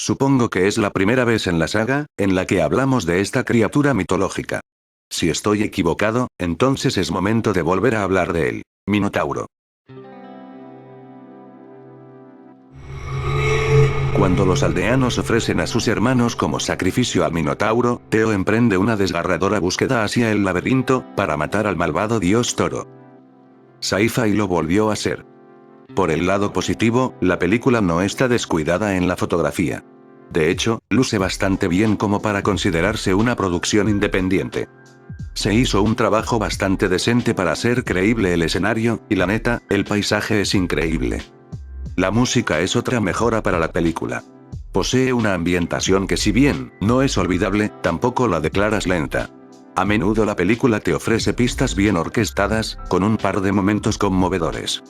Supongo que es la primera vez en la saga, en la que hablamos de esta criatura mitológica. Si estoy equivocado, entonces es momento de volver a hablar de él. Minotauro. Cuando los aldeanos ofrecen a sus hermanos como sacrificio al Minotauro, Theo emprende una desgarradora búsqueda hacia el laberinto, para matar al malvado dios toro. Sci-Fi lo volvió a ser. Por el lado positivo, la película no está descuidada en la fotografía. De hecho, luce bastante bien como para considerarse una producción independiente. Se hizo un trabajo bastante decente para hacer creíble el escenario, y la neta, el paisaje es increíble. La música es otra mejora para la película. Posee una ambientación que, si bien no es olvidable, tampoco la declaras lenta. A menudo la película te ofrece pistas bien orquestadas, con un par de momentos conmovedores.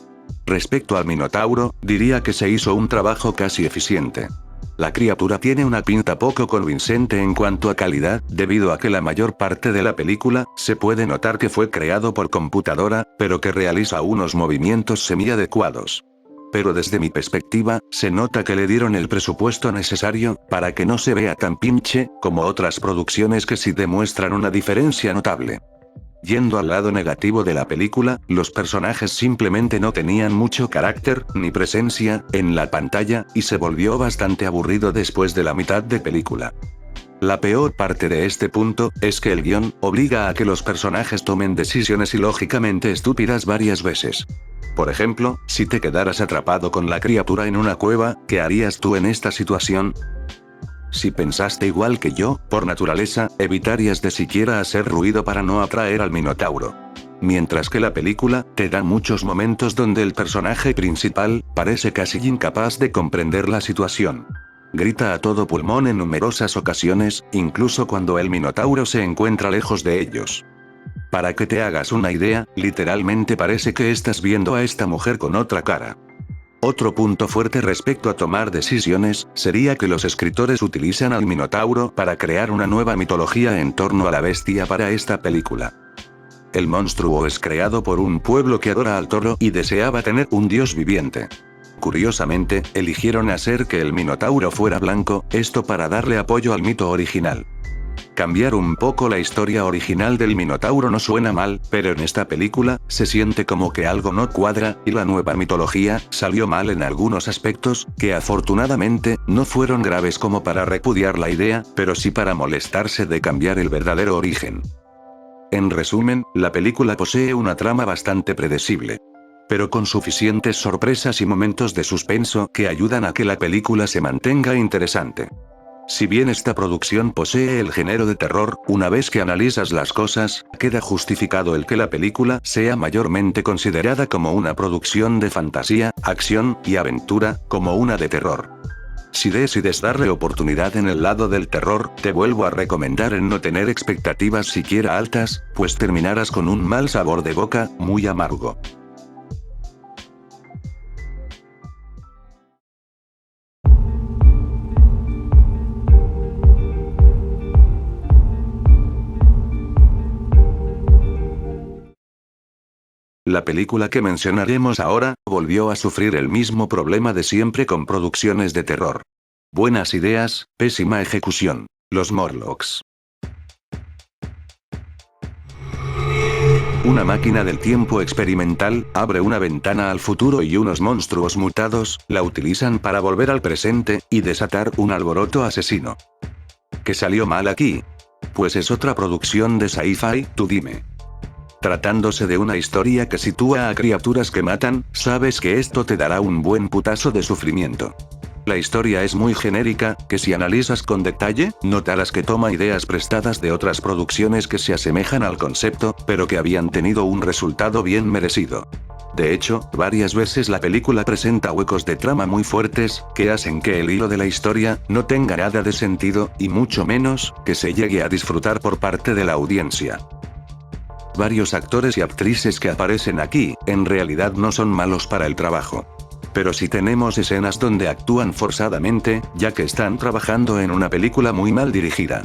Respecto al Minotauro, diría que se hizo un trabajo casi eficiente. La criatura tiene una pinta poco convincente en cuanto a calidad, debido a que la mayor parte de la película, se puede notar que fue creado por computadora, pero que realiza unos movimientos semi-adecuados. Pero desde mi perspectiva, se nota que le dieron el presupuesto necesario, para que no se vea tan pinche, como otras producciones que sí demuestran una diferencia notable. Yendo al lado negativo de la película, los personajes simplemente no tenían mucho carácter, ni presencia, en la pantalla, y se volvió bastante aburrido después de la mitad de película. La peor parte de este punto, es que el guión, obliga a que los personajes tomen decisiones ilógicamente estúpidas varias veces. Por ejemplo, si te quedaras atrapado con la criatura en una cueva, ¿qué harías tú en esta situación? Si pensaste igual que yo, por naturaleza, evitarías de siquiera hacer ruido para no atraer al Minotauro. Mientras que la película, te da muchos momentos donde el personaje principal, parece casi incapaz de comprender la situación. Grita a todo pulmón en numerosas ocasiones, incluso cuando el Minotauro se encuentra lejos de ellos. Para que te hagas una idea, literalmente parece que estás viendo a esta mujer con otra cara. Otro punto fuerte respecto a tomar decisiones, sería que los escritores utilizan al Minotauro para crear una nueva mitología en torno a la bestia para esta película. El monstruo es creado por un pueblo que adora al toro y deseaba tener un dios viviente. Curiosamente, eligieron hacer que el Minotauro fuera blanco, esto para darle apoyo al mito original. Cambiar un poco la historia original del Minotauro no suena mal, pero en esta película, se siente como que algo no cuadra, y la nueva mitología, salió mal en algunos aspectos, que afortunadamente, no fueron graves como para repudiar la idea, pero sí para molestarse de cambiar el verdadero origen. En resumen, la película posee una trama bastante predecible, pero con suficientes sorpresas y momentos de suspenso que ayudan a que la película se mantenga interesante. Si bien esta producción posee el género de terror, una vez que analizas las cosas, queda justificado el que la película sea mayormente considerada como una producción de fantasía, acción y aventura, como una de terror. Si decides darle oportunidad en el lado del terror, te vuelvo a recomendar en no tener expectativas siquiera altas, pues terminarás con un mal sabor de boca, muy amargo. La película que mencionaremos ahora, volvió a sufrir el mismo problema de siempre con producciones de terror. Buenas ideas, pésima ejecución. Los Morlocks. Una máquina del tiempo experimental, abre una ventana al futuro y unos monstruos mutados, la utilizan para volver al presente, y desatar un alboroto asesino. ¿Qué salió mal aquí? Pues es otra producción de Sci-Fi, tú dime. Tratándose de una historia que sitúa a criaturas que matan, sabes que esto te dará un buen putazo de sufrimiento. La historia es muy genérica, que si analizas con detalle, notarás que toma ideas prestadas de otras producciones que se asemejan al concepto, pero que habían tenido un resultado bien merecido. De hecho, varias veces la película presenta huecos de trama muy fuertes, que hacen que el hilo de la historia, no tenga nada de sentido, y mucho menos, que se llegue a disfrutar por parte de la audiencia. Varios actores y actrices que aparecen aquí, en realidad no son malos para el trabajo. Pero sí tenemos escenas donde actúan forzadamente, ya que están trabajando en una película muy mal dirigida.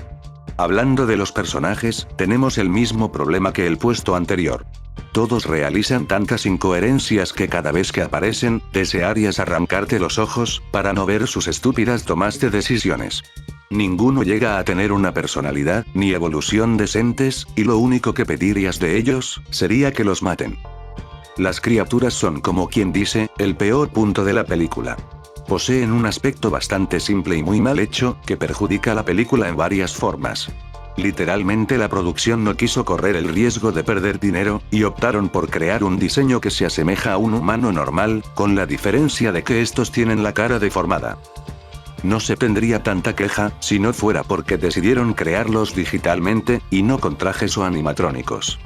Hablando de los personajes, tenemos el mismo problema que el puesto anterior. Todos realizan tantas incoherencias que cada vez que aparecen, desearías arrancarte los ojos, para no ver sus estúpidas tomas de decisiones. Ninguno llega a tener una personalidad, ni evolución decentes, y lo único que pedirías de ellos, sería que los maten. Las criaturas son, como quien dice, el peor punto de la película. Poseen un aspecto bastante simple y muy mal hecho, que perjudica la película en varias formas. Literalmente la producción no quiso correr el riesgo de perder dinero, y optaron por crear un diseño que se asemeja a un humano normal, con la diferencia de que estos tienen la cara deformada. No se tendría tanta queja, si no fuera porque decidieron crearlos digitalmente, y no con trajes o animatrónicos.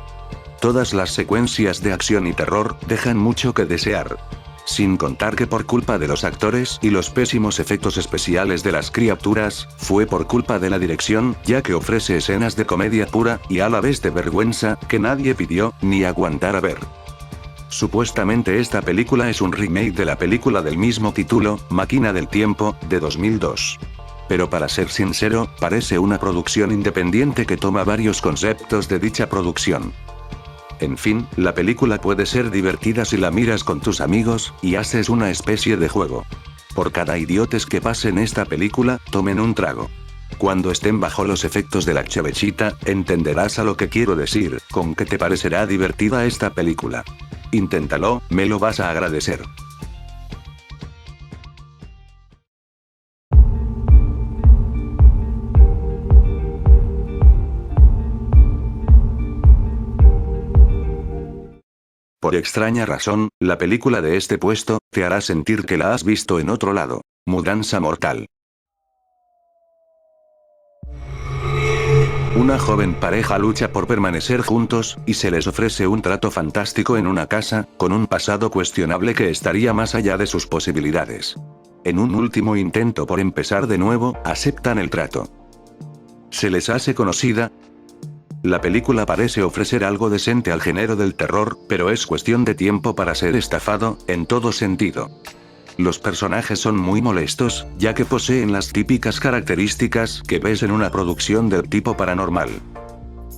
Todas las secuencias de acción y terror, dejan mucho que desear. Sin contar que por culpa de los actores y los pésimos efectos especiales de las criaturas, fue por culpa de la dirección, ya que ofrece escenas de comedia pura, y a la vez de vergüenza, que nadie pidió, ni aguantara ver. Supuestamente esta película es un remake de la película del mismo título, Máquina del Tiempo, de 2002. Pero para ser sincero, parece una producción independiente que toma varios conceptos de dicha producción. En fin, la película puede ser divertida si la miras con tus amigos, y haces una especie de juego. Por cada idiotes que pasen esta película, tomen un trago. Cuando estén bajo los efectos de la chavechita, entenderás a lo que quiero decir, con que te parecerá divertida esta película. Inténtalo, me lo vas a agradecer. Por extraña razón, la película de este puesto, te hará sentir que la has visto en otro lado. Mudanza mortal. Una joven pareja lucha por permanecer juntos, y se les ofrece un trato fantástico en una casa, con un pasado cuestionable que estaría más allá de sus posibilidades. En un último intento por empezar de nuevo, aceptan el trato. ¿Se les hace conocida? La película parece ofrecer algo decente al género del terror, pero es cuestión de tiempo para ser estafado, en todo sentido. Los personajes son muy molestos, ya que poseen las típicas características que ves en una producción del tipo paranormal.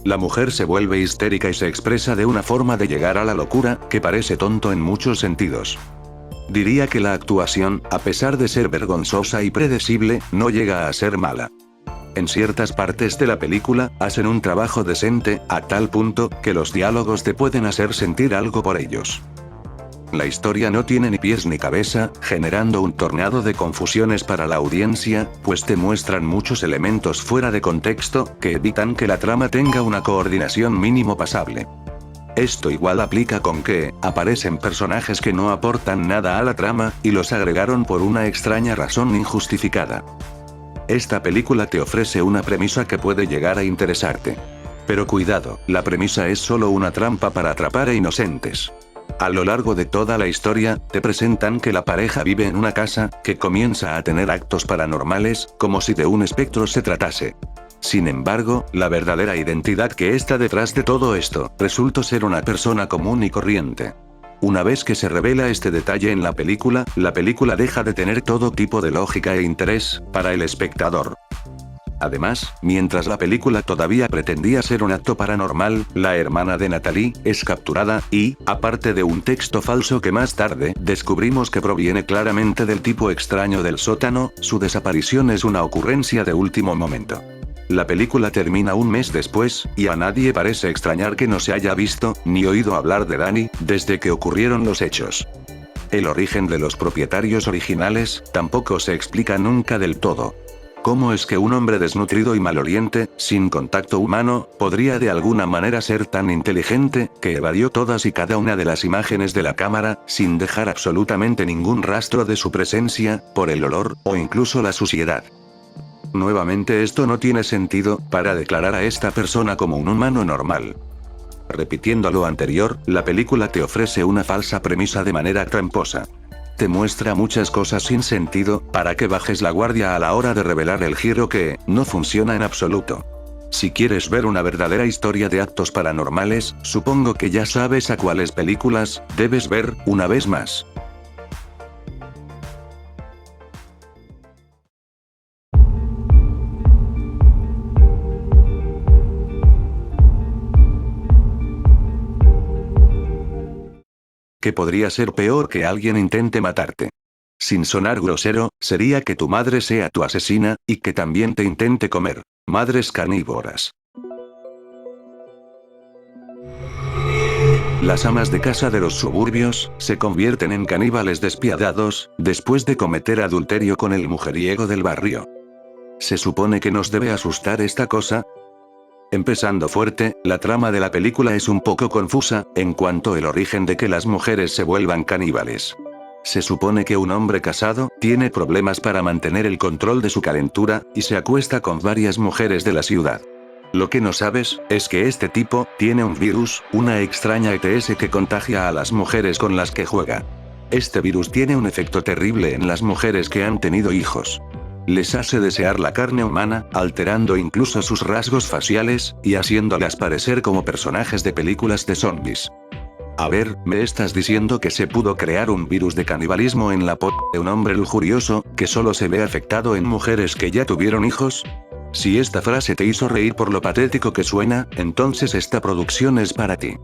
La mujer se vuelve histérica y se expresa de una forma de llegar a la locura, que parece tonto en muchos sentidos. Diría que la actuación, a pesar de ser vergonzosa y predecible, no llega a ser mala. En ciertas partes de la película, hacen un trabajo decente, a tal punto, que los diálogos te pueden hacer sentir algo por ellos. La historia no tiene ni pies ni cabeza, generando un tornado de confusiones para la audiencia, pues te muestran muchos elementos fuera de contexto, que evitan que la trama tenga una coordinación mínimo pasable. Esto igual aplica con que, aparecen personajes que no aportan nada a la trama, y los agregaron por una extraña razón injustificada. Esta película te ofrece una premisa que puede llegar a interesarte. Pero cuidado, la premisa es solo una trampa para atrapar a inocentes. A lo largo de toda la historia, te presentan que la pareja vive en una casa, que comienza a tener actos paranormales, como si de un espectro se tratase. Sin embargo, la verdadera identidad que está detrás de todo esto, resultó ser una persona común y corriente. Una vez que se revela este detalle en la película deja de tener todo tipo de lógica e interés, para el espectador. Además, mientras la película todavía pretendía ser un acto paranormal, la hermana de Natalie es capturada, y, aparte de un texto falso que más tarde descubrimos que proviene claramente del tipo extraño del sótano, su desaparición es una ocurrencia de último momento. La película termina un mes después, y a nadie parece extrañar que no se haya visto, ni oído hablar de Danny, desde que ocurrieron los hechos. El origen de los propietarios originales, tampoco se explica nunca del todo. ¿Cómo es que un hombre desnutrido y maloliente, sin contacto humano, podría de alguna manera ser tan inteligente, que evadió todas y cada una de las imágenes de la cámara, sin dejar absolutamente ningún rastro de su presencia, por el olor, o incluso la suciedad? Nuevamente esto no tiene sentido, para declarar a esta persona como un humano normal. Repitiendo lo anterior, la película te ofrece una falsa premisa de manera tramposa. Te muestra muchas cosas sin sentido, para que bajes la guardia a la hora de revelar el giro que, no funciona en absoluto. Si quieres ver una verdadera historia de actos paranormales, supongo que ya sabes a cuáles películas debes ver, una vez más. Que podría ser peor que alguien intente matarte. Sin sonar grosero, sería que tu madre sea tu asesina, y que también te intente comer. Madres carnívoras. Las amas de casa de los suburbios, se convierten en caníbales despiadados, después de cometer adulterio con el mujeriego del barrio. ¿Se supone que nos debe asustar esta cosa? Empezando fuerte, la trama de la película es un poco confusa, en cuanto al origen de que las mujeres se vuelvan caníbales. Se supone que un hombre casado, tiene problemas para mantener el control de su calentura, y se acuesta con varias mujeres de la ciudad. Lo que no sabes, es que este tipo, tiene un virus, una extraña ETS que contagia a las mujeres con las que juega. Este virus tiene un efecto terrible en las mujeres que han tenido hijos. Les hace desear la carne humana, alterando incluso sus rasgos faciales, y haciéndolas parecer como personajes de películas de zombies. A ver, ¿me estás diciendo que se pudo crear un virus de canibalismo en la de un hombre lujurioso, que solo se ve afectado en mujeres que ya tuvieron hijos? Si esta frase te hizo reír por lo patético que suena, entonces esta producción es para ti.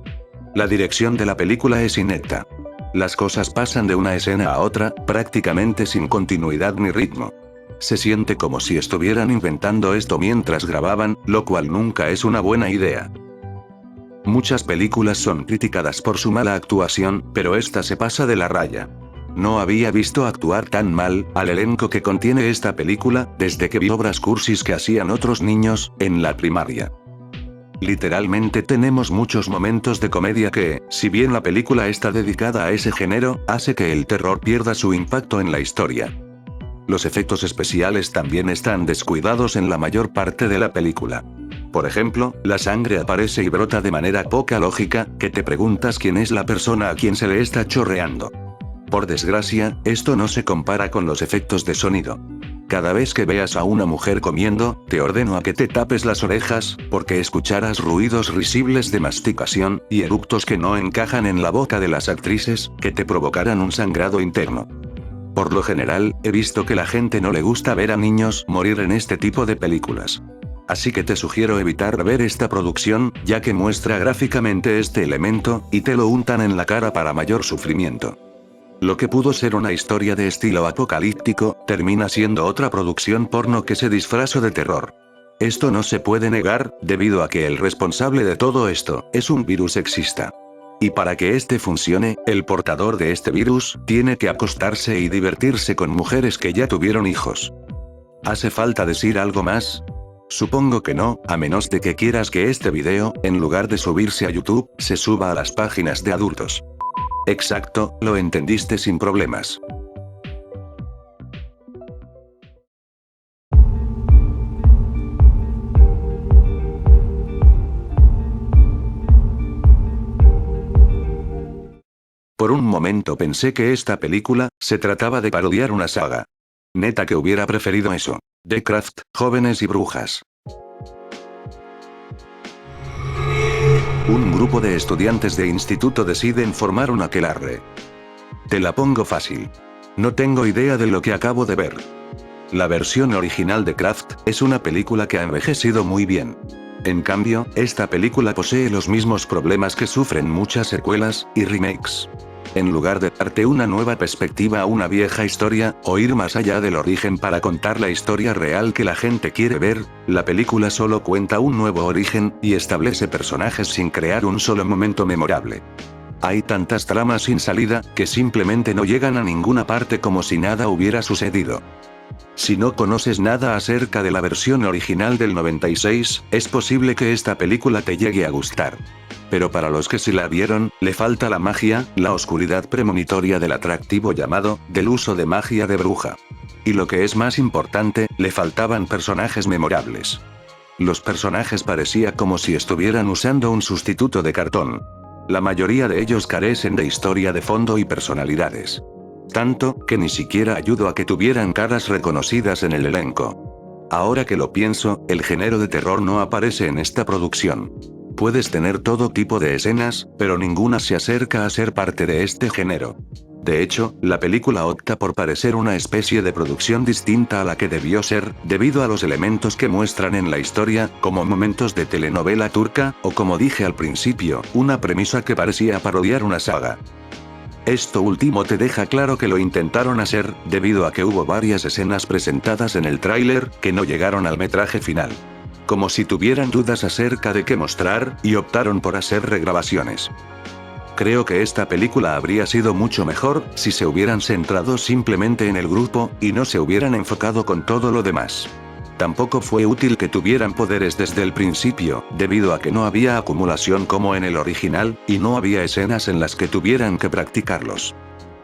La dirección de la película es inepta. Las cosas pasan de una escena a otra, prácticamente sin continuidad ni ritmo. Se siente como si estuvieran inventando esto mientras grababan, lo cual nunca es una buena idea. Muchas películas son criticadas por su mala actuación, pero esta se pasa de la raya. No había visto actuar tan mal al elenco que contiene esta película, desde que vi obras cursis que hacían otros niños, en la primaria. Literalmente tenemos muchos momentos de comedia que, si bien la película está dedicada a ese género, hace que el terror pierda su impacto en la historia. Los efectos especiales también están descuidados en la mayor parte de la película. Por ejemplo, la sangre aparece y brota de manera poca lógica, que te preguntas quién es la persona a quien se le está chorreando. Por desgracia, esto no se compara con los efectos de sonido. Cada vez que veas a una mujer comiendo, te ordeno a que te tapes las orejas, porque escucharás ruidos risibles de masticación, y eructos que no encajan en la boca de las actrices, que te provocarán un sangrado interno. Por lo general, he visto que la gente no le gusta ver a niños morir en este tipo de películas. Así que te sugiero evitar ver esta producción, ya que muestra gráficamente este elemento, y te lo untan en la cara para mayor sufrimiento. Lo que pudo ser una historia de estilo apocalíptico, termina siendo otra producción porno que se disfrazó de terror. Esto no se puede negar, debido a que el responsable de todo esto, es un virus sexista. Y para que este funcione, el portador de este virus, tiene que acostarse y divertirse con mujeres que ya tuvieron hijos. ¿Hace falta decir algo más? Supongo que no, a menos de que quieras que este video, en lugar de subirse a YouTube, se suba a las páginas de adultos. Exacto, lo entendiste sin problemas. Por un momento pensé que esta película, se trataba de parodiar una saga. Neta que hubiera preferido eso. The Craft, Jóvenes y Brujas. Un grupo de estudiantes de instituto deciden formar un aquelarre. Te la pongo fácil. No tengo idea de lo que acabo de ver. La versión original de Craft, es una película que ha envejecido muy bien. En cambio, esta película posee los mismos problemas que sufren muchas secuelas, y remakes. En lugar de darte una nueva perspectiva a una vieja historia, o ir más allá del origen para contar la historia real que la gente quiere ver, la película solo cuenta un nuevo origen, y establece personajes sin crear un solo momento memorable. Hay tantas tramas sin salida, que simplemente no llegan a ninguna parte como si nada hubiera sucedido. Si no conoces nada acerca de la versión original del 96, es posible que esta película te llegue a gustar. Pero para los que sí la vieron, le falta la magia, la oscuridad premonitoria del atractivo llamado, del uso de magia de bruja. Y lo que es más importante, le faltaban personajes memorables. Los personajes parecía como si estuvieran usando un sustituto de cartón. La mayoría de ellos carecen de historia de fondo y personalidades. Tanto, que ni siquiera ayudó a que tuvieran caras reconocidas en el elenco. Ahora que lo pienso, el género de terror no aparece en esta producción. Puedes tener todo tipo de escenas, pero ninguna se acerca a ser parte de este género. De hecho, la película opta por parecer una especie de producción distinta a la que debió ser, debido a los elementos que muestran en la historia, como momentos de telenovela turca, o como dije al principio, una premisa que parecía parodiar una saga. Esto último te deja claro que lo intentaron hacer, debido a que hubo varias escenas presentadas en el tráiler, que no llegaron al metraje final. Como si tuvieran dudas acerca de qué mostrar, y optaron por hacer regrabaciones. Creo que esta película habría sido mucho mejor, si se hubieran centrado simplemente en el grupo, y no se hubieran enfocado con todo lo demás. Tampoco fue útil que tuvieran poderes desde el principio, debido a que no había acumulación como en el original, y no había escenas en las que tuvieran que practicarlos.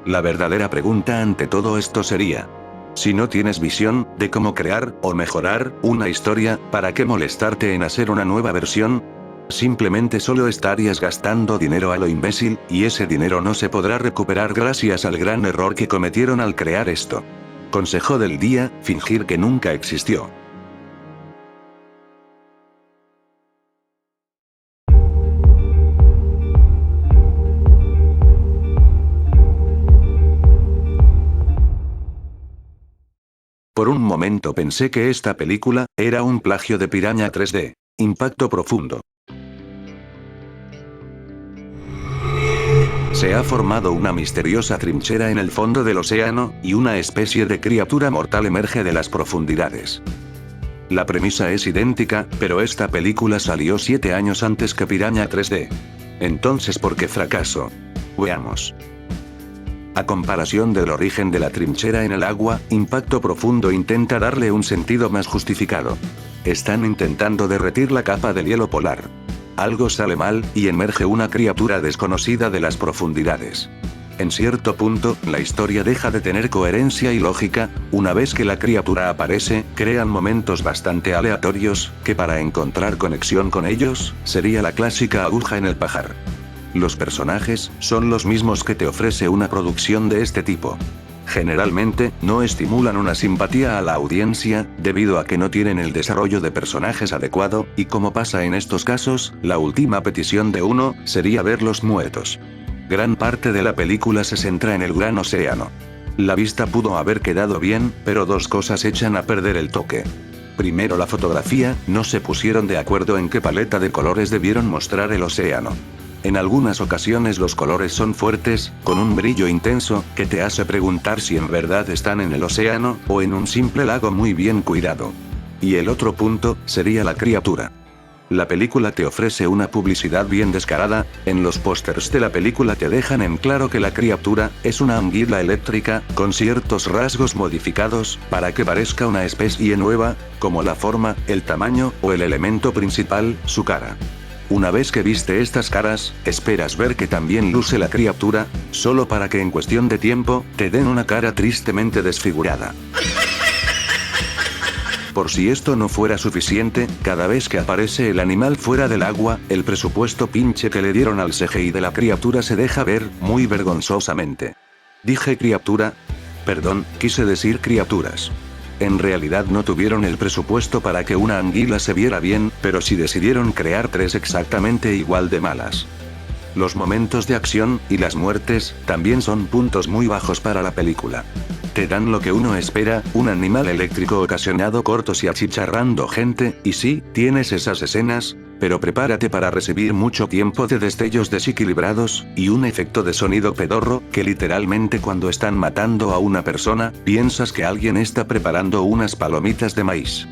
La verdadera pregunta ante todo esto sería: si no tienes visión de cómo crear o mejorar una historia, ¿para qué molestarte en hacer una nueva versión? Simplemente solo estarías gastando dinero a lo imbécil, y ese dinero no se podrá recuperar gracias al gran error que cometieron al crear esto. Consejo del día: fingir que nunca existió. Por un momento pensé que esta película era un plagio de Piranha 3D. Impacto profundo. Se ha formado una misteriosa trinchera en el fondo del océano, y una especie de criatura mortal emerge de las profundidades. La premisa es idéntica, pero esta película salió 7 años antes que Piranha 3D. Entonces, ¿por qué fracaso? Veamos. A comparación del origen de la trinchera en el agua, Impacto Profundo intenta darle un sentido más justificado. Están intentando derretir la capa del hielo polar. Algo sale mal, y emerge una criatura desconocida de las profundidades. En cierto punto, la historia deja de tener coherencia y lógica. Una vez que la criatura aparece, crean momentos bastante aleatorios, que para encontrar conexión con ellos, sería la clásica aguja en el pajar. Los personajes son los mismos que te ofrece una producción de este tipo. Generalmente, no estimulan una simpatía a la audiencia, debido a que no tienen el desarrollo de personajes adecuado, y como pasa en estos casos, la última petición de uno sería verlos muertos. Gran parte de la película se centra en el gran océano. La vista pudo haber quedado bien, pero dos cosas echan a perder el toque. Primero, la fotografía: no se pusieron de acuerdo en qué paleta de colores debieron mostrar el océano. En algunas ocasiones los colores son fuertes, con un brillo intenso, que te hace preguntar si en verdad están en el océano, o en un simple lago muy bien cuidado. Y el otro punto, sería la criatura. La película te ofrece una publicidad bien descarada. En los pósters de la película te dejan en claro que la criatura es una anguila eléctrica, con ciertos rasgos modificados, para que parezca una especie nueva, como la forma, el tamaño, o el elemento principal, su cara. Una vez que viste estas caras, esperas ver que también luce la criatura, solo para que en cuestión de tiempo, te den una cara tristemente desfigurada. Por si esto no fuera suficiente, cada vez que aparece el animal fuera del agua, el presupuesto pinche que le dieron al CGI de la criatura se deja ver, muy vergonzosamente. Dije criatura. Perdón, quise decir criaturas. En realidad no tuvieron el presupuesto para que una anguila se viera bien, pero sí decidieron crear 3 exactamente igual de malas. Los momentos de acción, y las muertes, también son puntos muy bajos para la película. Te dan lo que uno espera: un animal eléctrico ocasionado cortos y achicharrando gente, y sí, tienes esas escenas, pero prepárate para recibir mucho tiempo de destellos desequilibrados, y un efecto de sonido pedorro, que literalmente cuando están matando a una persona, piensas que alguien está preparando unas palomitas de maíz.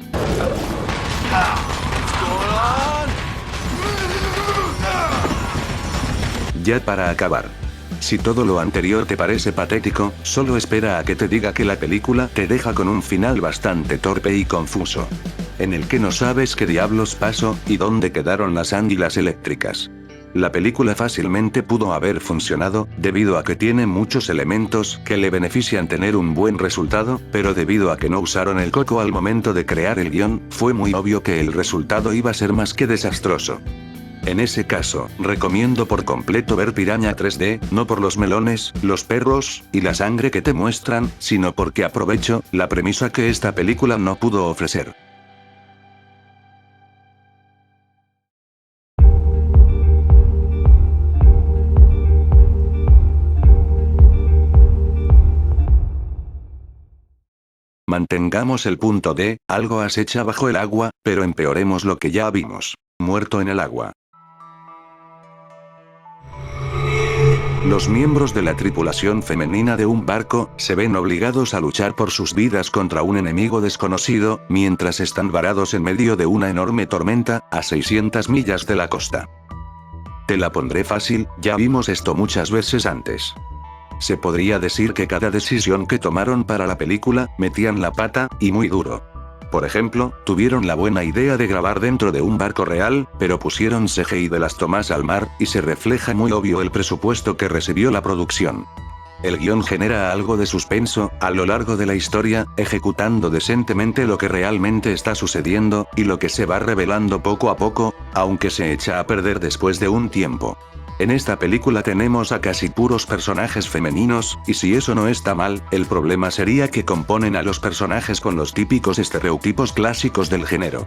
Ya para acabar. Si todo lo anterior te parece patético, solo espera a que te diga que la película te deja con un final bastante torpe y confuso. En el que no sabes qué diablos pasó, y dónde quedaron las anguilas eléctricas. La película fácilmente pudo haber funcionado, debido a que tiene muchos elementos que le benefician tener un buen resultado, pero debido a que no usaron el coco al momento de crear el guión, fue muy obvio que el resultado iba a ser más que desastroso. En ese caso, recomiendo por completo ver Piranha 3D, no por los melones, los perros, y la sangre que te muestran, sino porque aprovecho la premisa que esta película no pudo ofrecer. Mantengamos el punto de, algo acecha bajo el agua, pero empeoremos lo que ya vimos. Muerto en el agua. Los miembros de la tripulación femenina de un barco se ven obligados a luchar por sus vidas contra un enemigo desconocido, mientras están varados en medio de una enorme tormenta, a 600 millas de la costa. Te la pondré fácil, ya vimos esto muchas veces antes. Se podría decir que cada decisión que tomaron para la película, metían la pata, y muy duro. Por ejemplo, tuvieron la buena idea de grabar dentro de un barco real, pero pusieron CGI de las tomas al mar, y se refleja muy obvio el presupuesto que recibió la producción. El guión genera algo de suspenso, a lo largo de la historia, ejecutando decentemente lo que realmente está sucediendo, y lo que se va revelando poco a poco, aunque se echa a perder después de un tiempo. En esta película tenemos a casi puros personajes femeninos, y si eso no está mal, el problema sería que componen a los personajes con los típicos estereotipos clásicos del género.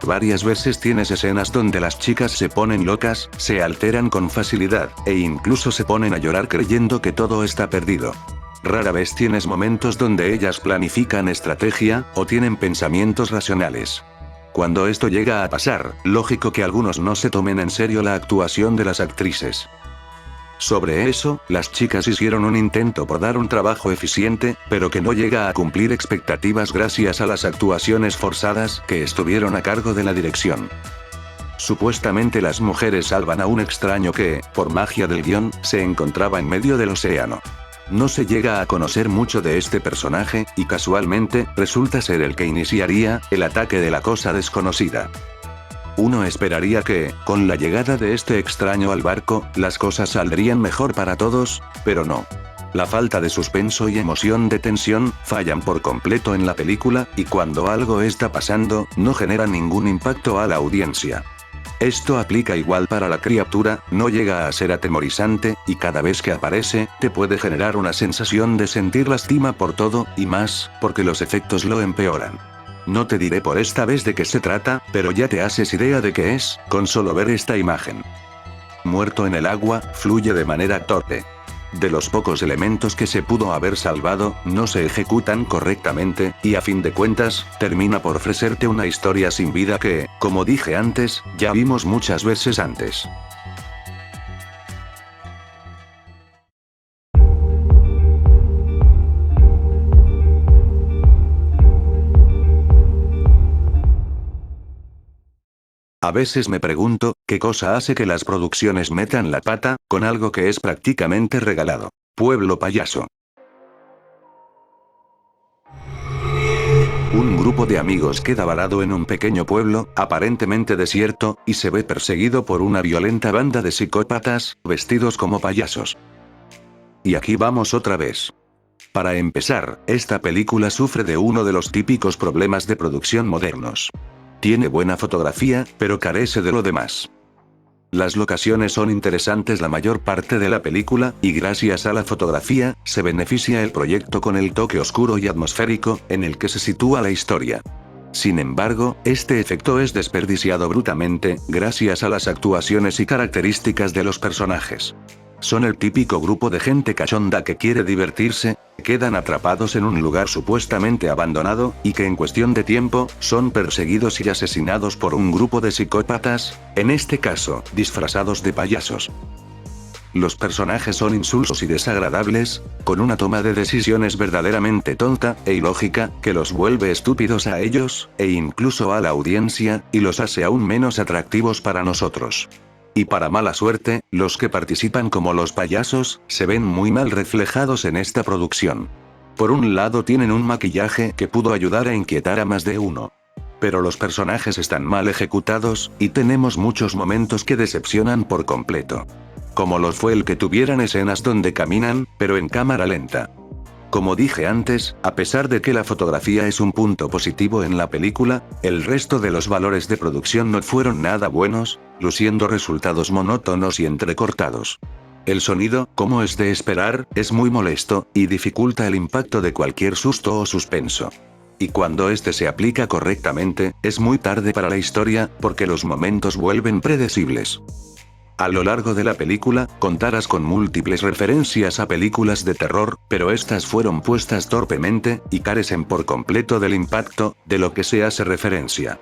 Varias veces tienes escenas donde las chicas se ponen locas, se alteran con facilidad, e incluso se ponen a llorar creyendo que todo está perdido. Rara vez tienes momentos donde ellas planifican estrategia, o tienen pensamientos racionales. Cuando esto llega a pasar, lógico que algunos no se tomen en serio la actuación de las actrices. Sobre eso, las chicas hicieron un intento por dar un trabajo eficiente, pero que no llega a cumplir expectativas gracias a las actuaciones forzadas que estuvieron a cargo de la dirección. Supuestamente las mujeres salvan a un extraño que, por magia del guión, se encontraba en medio del océano. No se llega a conocer mucho de este personaje, y casualmente, resulta ser el que iniciaría el ataque de la cosa desconocida. Uno esperaría que, con la llegada de este extraño al barco, las cosas saldrían mejor para todos, pero no. La falta de suspenso y emoción de tensión fallan por completo en la película, y cuando algo está pasando, no genera ningún impacto a la audiencia. Esto aplica igual para la criatura, no llega a ser atemorizante, y cada vez que aparece, te puede generar una sensación de sentir lástima por todo, y más, porque los efectos lo empeoran. No te diré por esta vez de qué se trata, pero ya te haces idea de qué es, con solo ver esta imagen. Muerto en el agua, fluye de manera torpe. De los pocos elementos que se pudo haber salvado, no se ejecutan correctamente, y a fin de cuentas, termina por ofrecerte una historia sin vida que, como dije antes, ya vimos muchas veces antes. A veces me pregunto, ¿qué cosa hace que las producciones metan la pata, con algo que es prácticamente regalado? Pueblo payaso. Un grupo de amigos queda varado en un pequeño pueblo, aparentemente desierto, y se ve perseguido por una violenta banda de psicópatas, vestidos como payasos. Y aquí vamos otra vez. Para empezar, esta película sufre de uno de los típicos problemas de producción modernos. Tiene buena fotografía, pero carece de lo demás. Las locaciones son interesantes la mayor parte de la película, y gracias a la fotografía, se beneficia el proyecto con el toque oscuro y atmosférico, en el que se sitúa la historia. Sin embargo, este efecto es desperdiciado brutalmente, gracias a las actuaciones y características de los personajes. Son el típico grupo de gente cachonda que quiere divertirse, quedan atrapados en un lugar supuestamente abandonado, y que en cuestión de tiempo, son perseguidos y asesinados por un grupo de psicópatas, en este caso, disfrazados de payasos. Los personajes son insulsos y desagradables, con una toma de decisiones verdaderamente tonta e ilógica, que los vuelve estúpidos a ellos, e incluso a la audiencia, y los hace aún menos atractivos para nosotros. Y para mala suerte, los que participan como los payasos, se ven muy mal reflejados en esta producción. Por un lado tienen un maquillaje que pudo ayudar a inquietar a más de uno. Pero los personajes están mal ejecutados, y tenemos muchos momentos que decepcionan por completo. Como los fue el que tuvieran escenas donde caminan, pero en cámara lenta. Como dije antes, a pesar de que la fotografía es un punto positivo en la película, el resto de los valores de producción no fueron nada buenos, luciendo resultados monótonos y entrecortados. El sonido, como es de esperar, es muy molesto, y dificulta el impacto de cualquier susto o suspenso. Y cuando este se aplica correctamente, es muy tarde para la historia, porque los momentos vuelven predecibles. A lo largo de la película, contarás con múltiples referencias a películas de terror, pero estas fueron puestas torpemente, y carecen por completo del impacto, de lo que se hace referencia.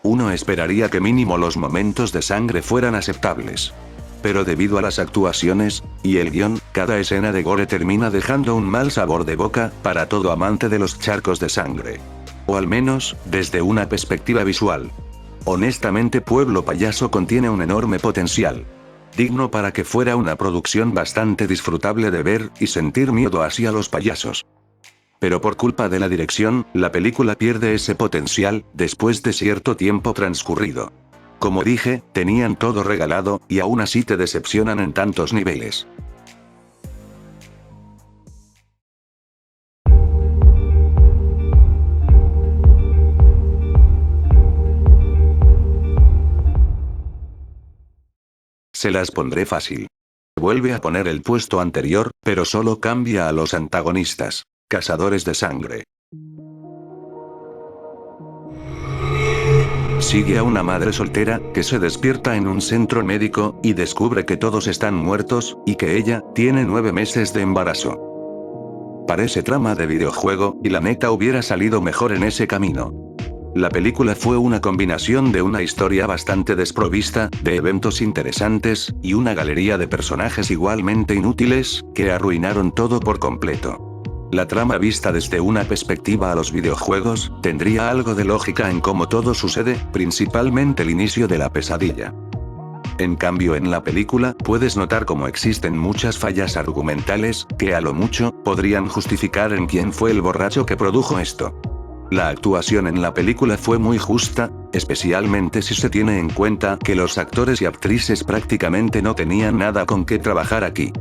Uno esperaría que mínimo los momentos de sangre fueran aceptables. Pero debido a las actuaciones, y el guión, cada escena de gore termina dejando un mal sabor de boca, para todo amante de los charcos de sangre. O al menos, desde una perspectiva visual. Honestamente, Pueblo Payaso contiene un enorme potencial. Digno para que fuera una producción bastante disfrutable de ver, y sentir miedo hacia los payasos. Pero por culpa de la dirección, la película pierde ese potencial, después de cierto tiempo transcurrido. Como dije, tenían todo regalado, y aún así te decepcionan en tantos niveles. Se las pondré fácil. Vuelve a poner el puesto anterior, pero solo cambia a los antagonistas. Cazadores de sangre. Sigue a una madre soltera, que se despierta en un centro médico, y descubre que todos están muertos, y que ella, tiene 9 meses de embarazo. Parece trama de videojuego, y la neta hubiera salido mejor en ese camino. La película fue una combinación de una historia bastante desprovista, de eventos interesantes, y una galería de personajes igualmente inútiles, que arruinaron todo por completo. La trama vista desde una perspectiva a los videojuegos, tendría algo de lógica en cómo todo sucede, principalmente el inicio de la pesadilla. En cambio, en la película, puedes notar cómo existen muchas fallas argumentales, que a lo mucho, podrían justificar en quién fue el borracho que produjo esto. La actuación en la película fue muy justa, especialmente si se tiene en cuenta que los actores y actrices prácticamente no tenían nada con qué trabajar aquí.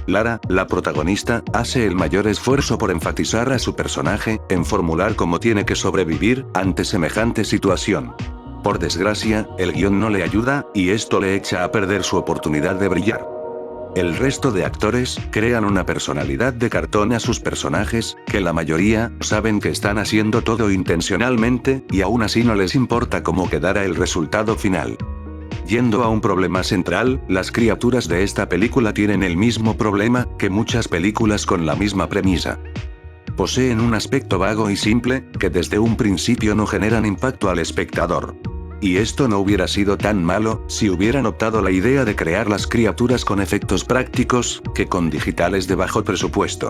Lara, la protagonista, hace el mayor esfuerzo por enfatizar a su personaje, en formular cómo tiene que sobrevivir ante semejante situación. Por desgracia, el guión no le ayuda, y esto le echa a perder su oportunidad de brillar. El resto de actores, crean una personalidad de cartón a sus personajes, que la mayoría, saben que están haciendo todo intencionalmente, y aún así no les importa cómo quedara el resultado final. Yendo a un problema central, las criaturas de esta película tienen el mismo problema, que muchas películas con la misma premisa. Poseen un aspecto vago y simple, que desde un principio no generan impacto al espectador. Y esto no hubiera sido tan malo, si hubieran optado la idea de crear las criaturas con efectos prácticos, que con digitales de bajo presupuesto.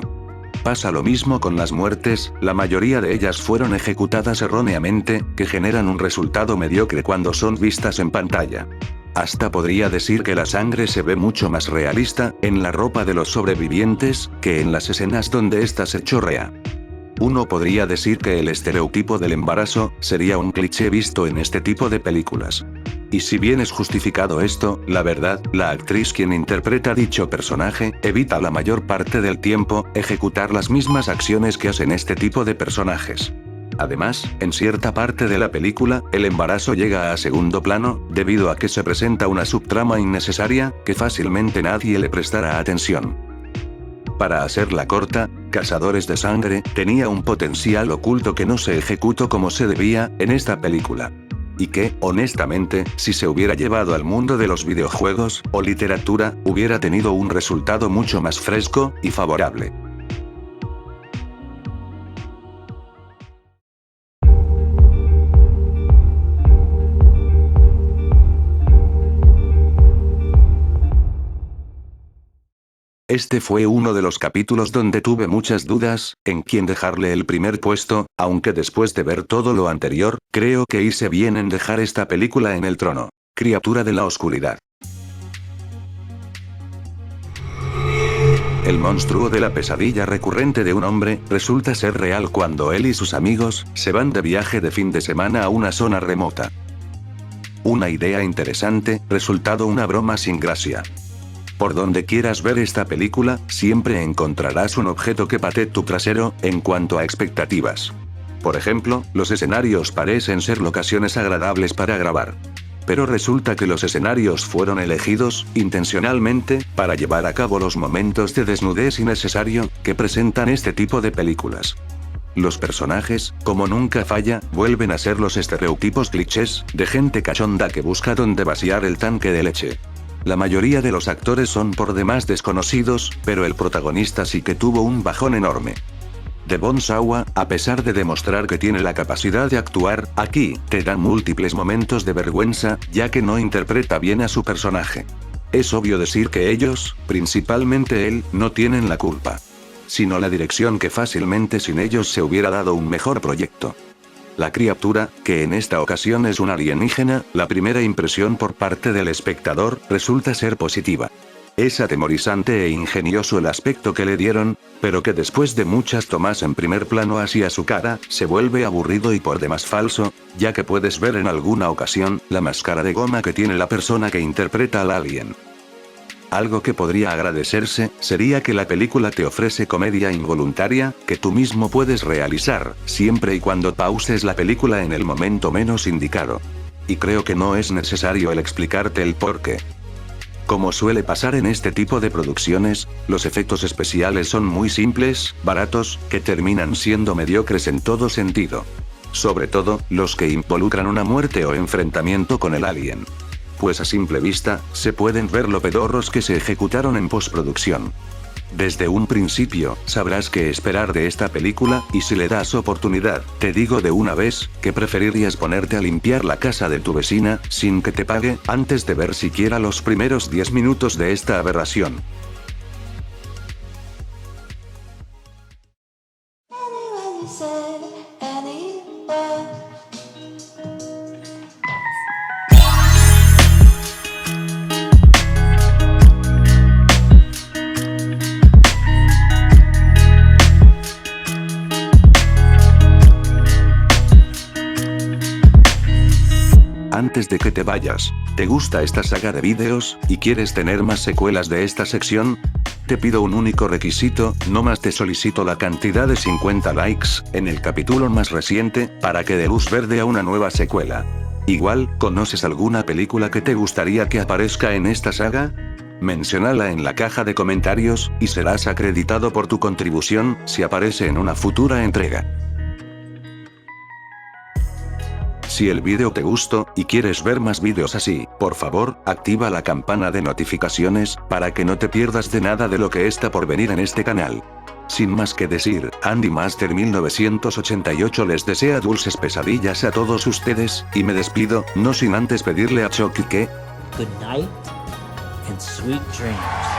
Pasa lo mismo con las muertes, la mayoría de ellas fueron ejecutadas erróneamente, que generan un resultado mediocre cuando son vistas en pantalla. Hasta podría decir que la sangre se ve mucho más realista, en la ropa de los sobrevivientes, que en las escenas donde ésta se chorrea. Uno podría decir que el estereotipo del embarazo, sería un cliché visto en este tipo de películas. Y si bien es justificado esto, la verdad, la actriz quien interpreta dicho personaje, evita la mayor parte del tiempo, ejecutar las mismas acciones que hacen este tipo de personajes. Además, en cierta parte de la película, el embarazo llega a segundo plano, debido a que se presenta una subtrama innecesaria, que fácilmente nadie le prestará atención. Para hacerla corta, Cazadores de Sangre, tenía un potencial oculto que no se ejecutó como se debía, en esta película. Y que, honestamente, si se hubiera llevado al mundo de los videojuegos, o literatura, hubiera tenido un resultado mucho más fresco, y favorable. Este fue uno de los capítulos donde tuve muchas dudas, en quién dejarle el primer puesto, aunque después de ver todo lo anterior, creo que hice bien en dejar esta película en el trono. Criatura de la oscuridad. El monstruo de la pesadilla recurrente de un hombre, resulta ser real cuando él y sus amigos, se van de viaje de fin de semana a una zona remota. Una idea interesante, resultado una broma sin gracia. Por donde quieras ver esta película, siempre encontrarás un objeto que patee tu trasero, en cuanto a expectativas. Por ejemplo, los escenarios parecen ser locaciones agradables para grabar. Pero resulta que los escenarios fueron elegidos, intencionalmente, para llevar a cabo los momentos de desnudez innecesario, que presentan este tipo de películas. Los personajes, como nunca falla, vuelven a ser los estereotipos clichés, de gente cachonda que busca dónde vaciar el tanque de leche. La mayoría de los actores son por demás desconocidos, pero el protagonista sí que tuvo un bajón enorme. Devon Sawa, a pesar de demostrar que tiene la capacidad de actuar, aquí, te dan múltiples momentos de vergüenza, ya que no interpreta bien a su personaje. Es obvio decir que ellos, principalmente él, no tienen la culpa. Sino la dirección que fácilmente sin ellos se hubiera dado un mejor proyecto. La criatura, que en esta ocasión es un alienígena, la primera impresión por parte del espectador, resulta ser positiva. Es atemorizante e ingenioso el aspecto que le dieron, pero que después de muchas tomas en primer plano hacia su cara, se vuelve aburrido y por demás falso, ya que puedes ver en alguna ocasión, la máscara de goma que tiene la persona que interpreta al alien. Algo que podría agradecerse, sería que la película te ofrece comedia involuntaria, que tú mismo puedes realizar, siempre y cuando pauses la película en el momento menos indicado. Y creo que no es necesario el explicarte el porqué. Como suele pasar en este tipo de producciones, los efectos especiales son muy simples, baratos, que terminan siendo mediocres en todo sentido. Sobre todo, los que involucran una muerte o enfrentamiento con el alien. Pues a simple vista, se pueden ver lo pedorros que se ejecutaron en postproducción. Desde un principio, sabrás qué esperar de esta película, y si le das oportunidad, te digo de una vez, que preferirías ponerte a limpiar la casa de tu vecina, sin que te pague, antes de ver siquiera los primeros 10 minutos de esta aberración. Antes de que te vayas, ¿te gusta esta saga de vídeos, y quieres tener más secuelas de esta sección? Te pido un único requisito, no más te solicito la cantidad de 50 likes, en el capítulo más reciente, para que dé luz verde a una nueva secuela. Igual, ¿conoces alguna película que te gustaría que aparezca en esta saga? Menciónala en la caja de comentarios, y serás acreditado por tu contribución, si aparece en una futura entrega. Si el vídeo te gustó, y quieres ver más vídeos así, por favor, activa la campana de notificaciones, para que no te pierdas de nada de lo que está por venir en este canal. Sin más que decir, Andy Master 1988 les desea dulces pesadillas a todos ustedes, y me despido, no sin antes pedirle a Chucky que... Good night and sweet dreams.